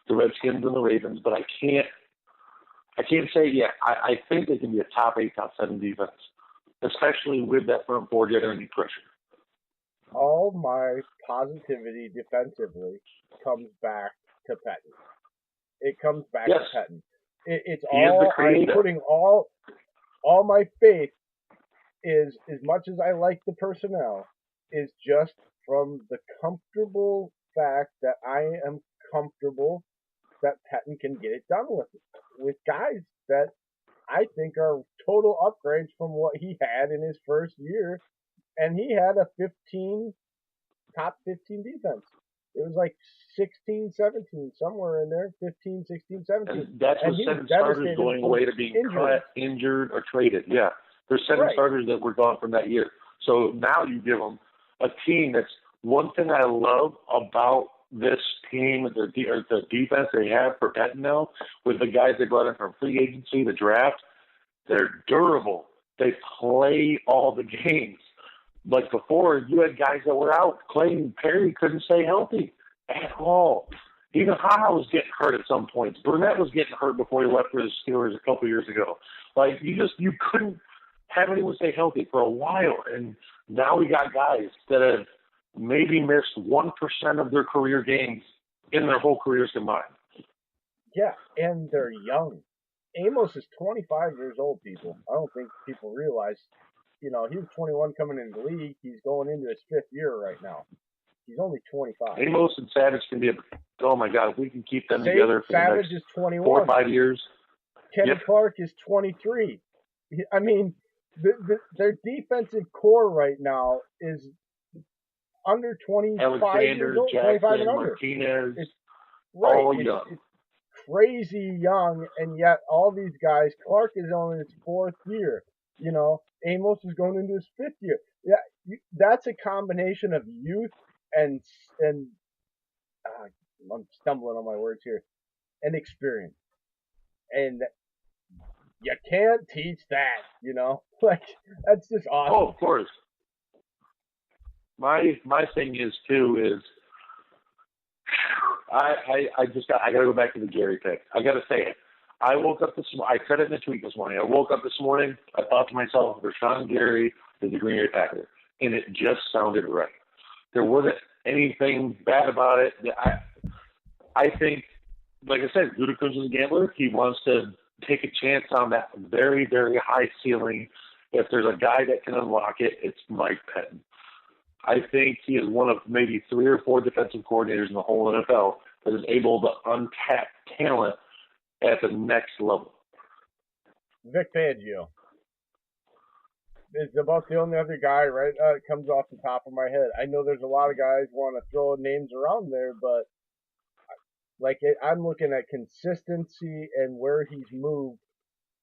the Redskins and the Ravens, but I can't say, I think they can be a top 8, top 7 defense, especially with that front four generating pressure. All my positivity defensively comes back to Pettin. It comes back to Pettin. It's all, I'm putting all my faith is, as much as I like the personnel, is just from the comfortable fact that I am comfortable that Pettin can get it done with guys that I think are total upgrades from what he had in his first year. And he had a top 15 defense. It was like 16, 17, somewhere in there, 15, 16, 17. And that's with 7 starters going away to being cut, injured, or traded. Yeah, there's 7 starters that were gone from that year. So now you give them a team that's one thing I love about this team, the defense they have for Pettin now, with the guys they brought in from free agency, the draft, they're durable. They play all the games. Like before, you had guys that were out. Clay Perry couldn't stay healthy at all. Even Ha was getting hurt at some points. Burnett was getting hurt before he left for the Steelers a couple years ago. Like you couldn't have anyone stay healthy for a while. And now we got guys that have maybe missed 1% of their career games in their whole careers combined. Yeah, and they're young. Amos is 25 years old, people. I don't think people realize. He was 21 coming into the league. He's going into his 5th year right now. He's only 25. Amos and Savage can be oh my God, if we can keep them together for Savage the next is 21. 4 or 5 years. Kevin Clark is 23. I mean, their defensive core right now is under 25 Alexander, years old, Jackson, 25 and under. Martinez, it's all young. It's crazy young, and yet all these guys, Clark is only in his 4th year. Amos is going into his 5th year. Yeah, that's a combination of youth and I'm stumbling on my words here, and experience. And you can't teach that, like that's just awesome. Oh, of course. My thing is I got to go back to the Gary pick. I got to say it. I woke up I said it in the tweet this morning. I woke up this morning. I thought to myself, Rashawn Gary is the Green Bay Packer, and it just sounded right. There wasn't anything bad about it. I think, like I said, Gutekunst is a gambler. He wants to take a chance on that very, very high ceiling. If there's a guy that can unlock it, it's Mike Pettin. I think he is one of maybe 3 or 4 defensive coordinators in the whole NFL that is able to untap talent at the next level. Vic Fangio is about the only other guy, right? Comes off the top of my head. I know there's a lot of guys want to throw names around there, but I'm looking at consistency and where he's moved,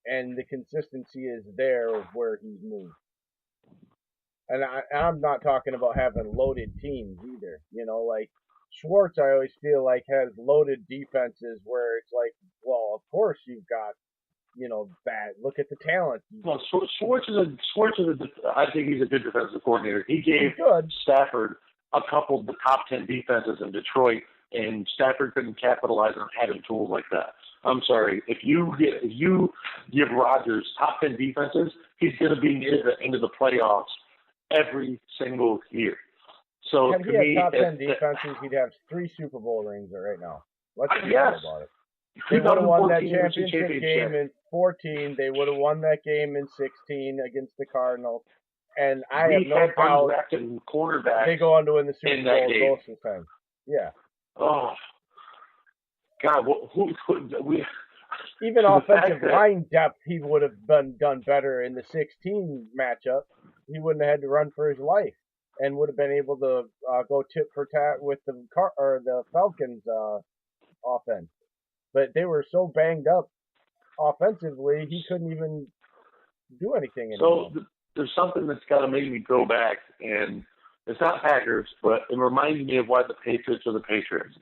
and the consistency is there of where he's moved. And I'm not talking about having loaded teams either. Like Schwartz, I always feel like has loaded defenses where it's like, well, of course you've got, that. Look at the talent. Well, Schwartz is I think he's a good defensive coordinator. He gave Stafford a couple of the top 10 defenses in Detroit, and Stafford couldn't capitalize on having tools like that. I'm sorry. If you give Rodgers top 10 defenses, he's going to be near the end of the playoffs every single year. So if he had top 10 defenses, he'd have 3 Super Bowl rings right now. Let's be honest about it. They would have won that championship game in 14. They would have won that game in 16 against the Cardinals. And I have no doubt they go on to win the Super Bowl both times. Yeah. Oh, God. Even offensive line depth, he would have done better in the 16 matchup. He wouldn't have had to run for his life and would have been able to go tit for tat with the Falcons offense. But they were so banged up offensively, he couldn't even do anything anymore. So there's something that's got to make me go back, and it's not Packers, but it reminds me of why the Patriots are the Patriots.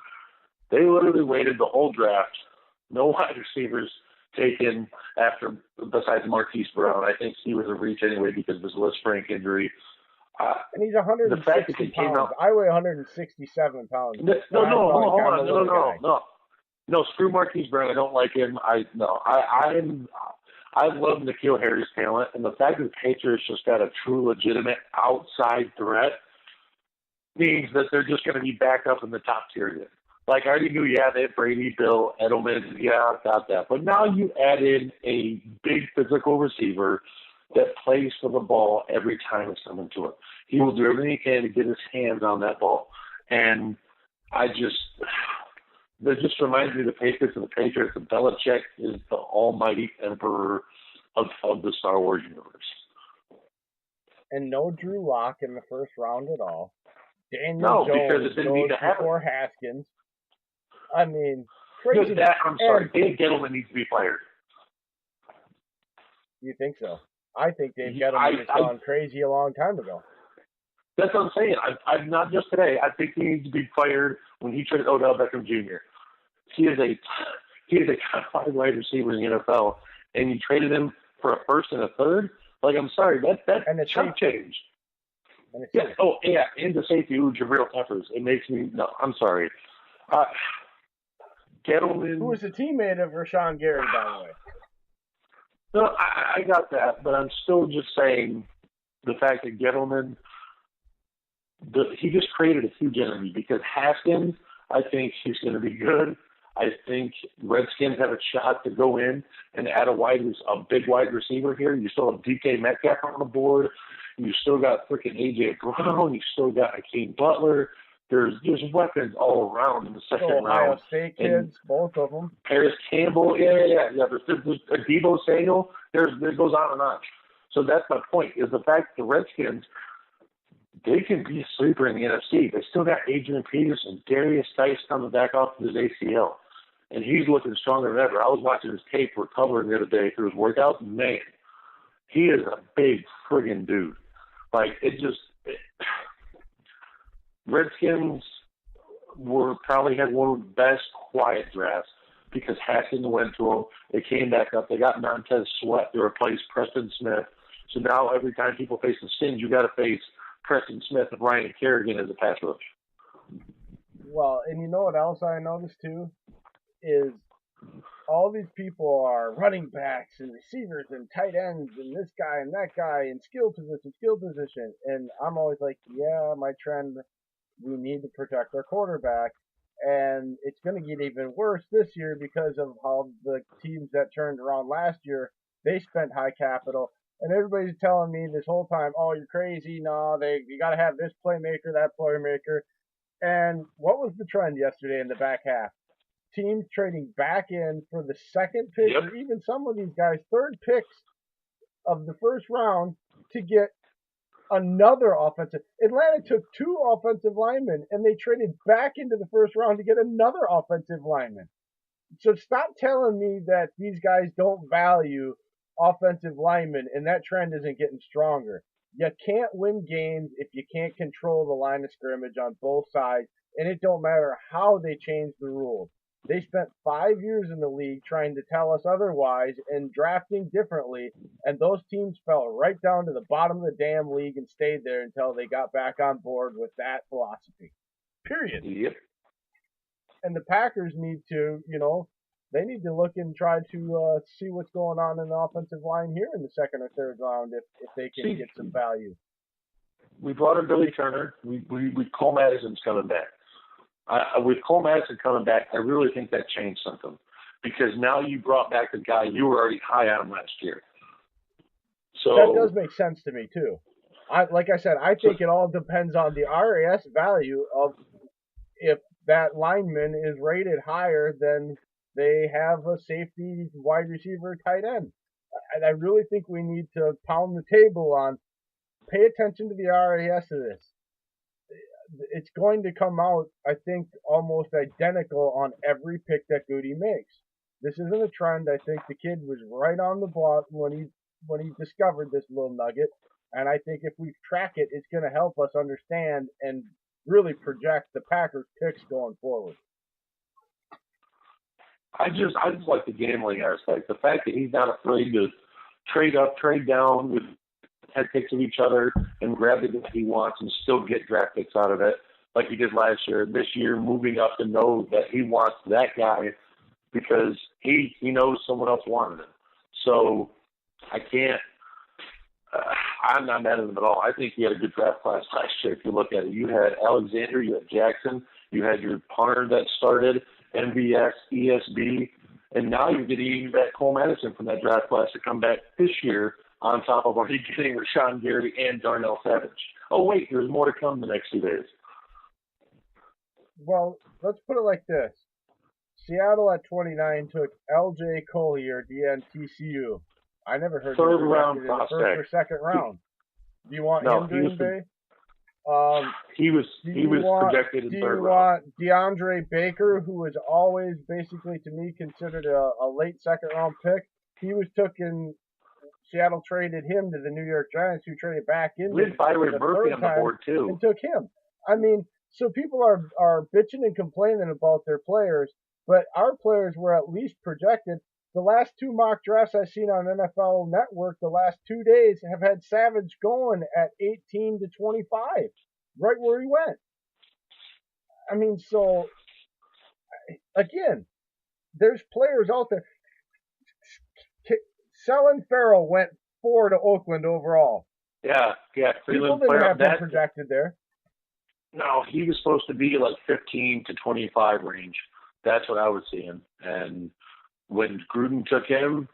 They literally waited the whole draft, no wide receivers taken after, besides Marquise Brown. I think he was a reach anyway because of his Liz Frank injury. And he's 160 pounds. I weigh 167 pounds. No, hold on. No, screw Marquise Brown. I don't like him. I love N'Keal Harry's talent, and the fact that the Patriots just got a true, legitimate outside threat means that they're just going to be back up in the top tier again. Like, I already knew, they had Brady, Bill, Edelman, got that. But now you add in a big physical receiver that plays for the ball every time it's coming to him. He will do everything he can to get his hands on that ball. And that just reminds me of the Patriots and the Patriots. And Belichick is the almighty emperor of the Star Wars universe. And no Drew Lock in the first round at all. Daniel Jones goes before Haskins. I mean, crazy. I'm sorry. Dave Gettleman needs to be fired. You think so? I think Dave Gettleman has gone crazy a long time ago. That's what I'm saying. I'm not just today. I think he needs to be fired when he traded Odell Beckham Jr. He is a top 5 wide receiver in the NFL, and you traded him for a first and a third. Like, I'm sorry, that's chump change. And the safety, Jabril Peppers. It makes me I'm sorry. Gettleman, who was a teammate of Rashawn Gary, by the way. No, I got that, but I'm still just saying the fact that Gettleman, he just created a huge enemy because Haskins, I think he's going to be good. I think Redskins have a shot to go in and add a big wide receiver here. You still have DK Metcalf on the board. You still got freaking A.J. Brown. You still got Hakeem Butler. There's weapons all around in the second round. Ohio State kids, both of them. Paris Campbell, yeah. There's Deebo Samuel. There goes on and on. So that's my point, is the fact that the Redskins, they can be a sleeper in the NFC. They still got Adrian Peterson, Darius Tice coming back off of his ACL. And he's looking stronger than ever. I was watching his tape recovering the other day through his workouts. Man, he is a big friggin' dude. Like, Redskins probably had one of the best quiet drafts because Haskins went to them. They came back up. They got Montez Sweat to replace Preston Smith. So now every time people face the Skins, you got to face Preston Smith and Ryan Kerrigan as a pass rush. Well, and you know what else I noticed too? Is all these people are running backs and receivers and tight ends and this guy and that guy and skill position. And I'm always like, yeah, my trend, we need to protect our quarterback. And it's going to get even worse this year because of how the teams that turned around last year, they spent high capital. And everybody's telling me this whole time, oh, you're crazy. No, you got to have this playmaker, that playmaker. And what was the trend yesterday in the back half? Teams trading back in for the second pick, or even some of these guys, third picks of the first round to get another offensive. Atlanta took 2 offensive linemen, and they traded back into the first round to get another offensive lineman. So stop telling me that these guys don't value offensive linemen, and that trend isn't getting stronger. You can't win games if you can't control the line of scrimmage on both sides, and it don't matter how they change the rules. They spent 5 years in the league trying to tell us otherwise and drafting differently, and those teams fell right down to the bottom of the damn league and stayed there until they got back on board with that philosophy. Period. Yep. And the Packers need to, they need to look and try to see what's going on in the offensive line here in the second or third round if they can get some value. We brought in Billy Turner. We Cole Madison's coming back. With Cole Madison coming back, I really think that changed something because now you brought back the guy you were already high on last year. So that does make sense to me too. Like I said, I think it all depends on the RAS value of if that lineman is rated higher than they have a safety, wide receiver, tight end. And I really think we need to pound the table on pay attention to the RAS of this. It's going to come out, I think, almost identical on every pick that Goody makes. This isn't a trend. I think the kid was right on the block when he discovered this little nugget. And I think if we track it, it's going to help us understand and really project the Packers picks going forward. I just like the gambling aspect. The fact that he's not afraid to trade up, trade down with head picks of each other and grab the guy he wants and still get draft picks out of it like he did last year. This year, moving up to know that he wants that guy because he knows someone else wanted him. So I can't. I'm not mad at him at all. I think he had a good draft class last year. If you look at it, you had Alexander, you had Jackson, you had your punter that started, MVS, ESB, and now you're getting back Cole Madison from that draft class to come back this year on top of already getting Rashawn Gary and Darnell Savage. Oh, wait, there's more to come the next 2 days. Well, let's put it like this. Seattle at 29 took L.J. Collier, DN-TCU. I never heard third round prospect. In the first or second round. Do you want him, Green Bay? He was projected in third round. Do you want DeAndre Baker, who was always basically to me considered a late second round pick? He was taken. Seattle traded him to the New York Giants, who traded back in. We had Byron Murphy on the board too, and took him. I mean, so people are bitching and complaining about their players, but our players were at least projected. The last 2 mock drafts I've seen on NFL Network the last 2 days have had Savage going at 18 to 25, right where he went. I mean, so, again, there's players out there. Selin Farrell went 4 to Oakland overall. Yeah. People didn't have him projected there. No, he was supposed to be like 15 to 25 range. That's what I was seeing. And when Gruden took him,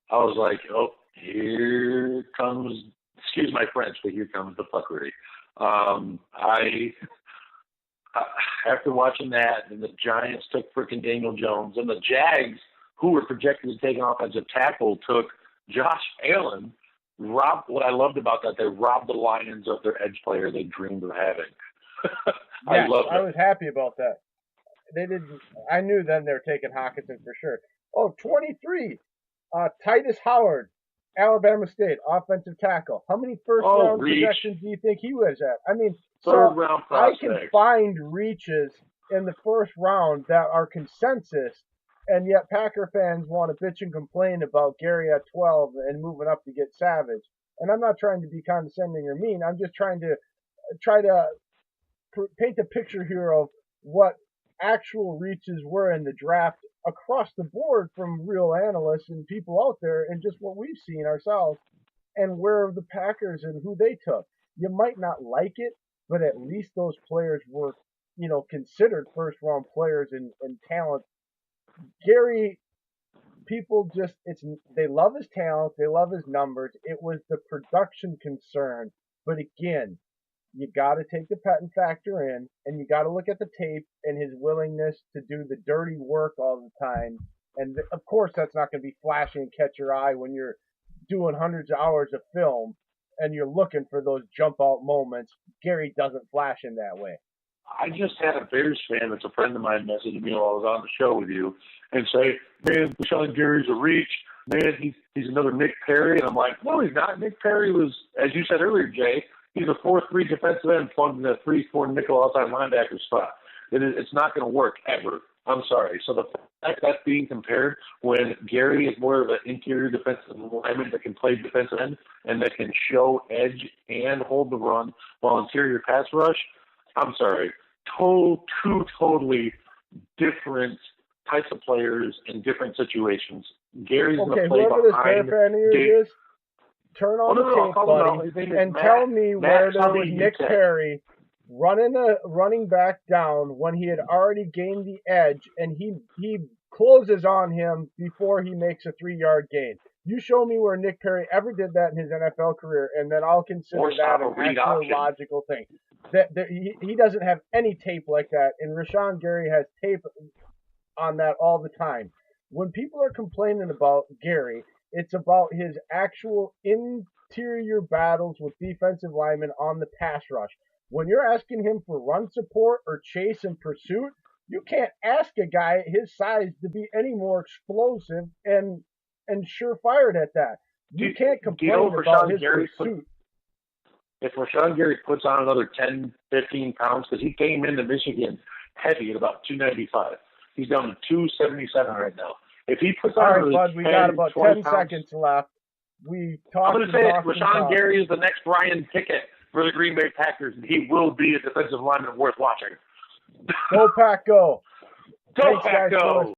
I was like, oh, here comes, excuse my French, but here comes the fuckery. After watching that, and the Giants took freaking Daniel Jones, and the Jags, who were projected to take an offensive tackle, took Josh Allen. What I loved about that, they robbed the Lions of their edge player they dreamed of having. I was happy about that. They didn't. I knew then they were taking Hockenson for sure. Oh, 23. Titus Howard, Alabama State, offensive tackle. How many first-round projections do you think he was at? I mean, third-round prospect. I can find reaches in the first round that are consensus, and yet Packer fans want to bitch and complain about Gary at 12 and moving up to get Savage. And I'm not trying to be condescending or mean. I'm just trying to paint a picture here of what actual reaches were in the draft across the board from real analysts and people out there, and just what we've seen ourselves and where the Packers and who they took. You might not like it, but at least those players were, considered first round players and talent. Gary, people they love his talent, they love his numbers. It was the production concern. But again, you got to take the Pettin factor in, and you got to look at the tape and his willingness to do the dirty work all the time. And of course, that's not going to be flashy and catch your eye when you're doing hundreds of hours of film and you're looking for those jump out moments. Gary doesn't flash in that way. I just had a Bears fan that's a friend of mine message me while I was on the show with you and say, man, Rashawn Gary's a reach. Man, he's another Nick Perry. And I'm like, no, he's not. Nick Perry was, as you said earlier, Jay, he's a 4-3 defensive end plugged in a 3-4 nickel outside linebacker spot. It's not going to work ever. I'm sorry. So the fact that's being compared when Gary is more of an interior defensive lineman that can play defensive end and that can show edge and hold the run while interior pass rush, I'm sorry. Two totally different types of players in different situations. Gary's going to play behind. Whoever this Bear fan here is, turn on the tape, buddy, and tell me where there was Nick Perry running back down when he had already gained the edge, and he closes on him before he makes a 3-yard gain. You show me where Nick Perry ever did that in his NFL career, and then I'll consider that an actual logical thing. That he doesn't have any tape like that, and Rashawn Gary has tape on that all the time. When people are complaining about Gary, it's about his actual interior battles with defensive linemen on the pass rush. When you're asking him for run support or chase and pursuit, you can't ask a guy his size to be any more explosive and sure-fired at that. You can't complain about his pursuit. If Rashawn Gary puts on another 10, 15 pounds, because he came into Michigan heavy at about 295. He's down to 277 right now. If he puts on another 10, bud, we got about 10 seconds left. I'm going to say it. Rashawn Gary is the next Ryan Pickett for the Green Bay Packers, and he will be a defensive lineman worth watching. Go Pack, go. Go Pack, go.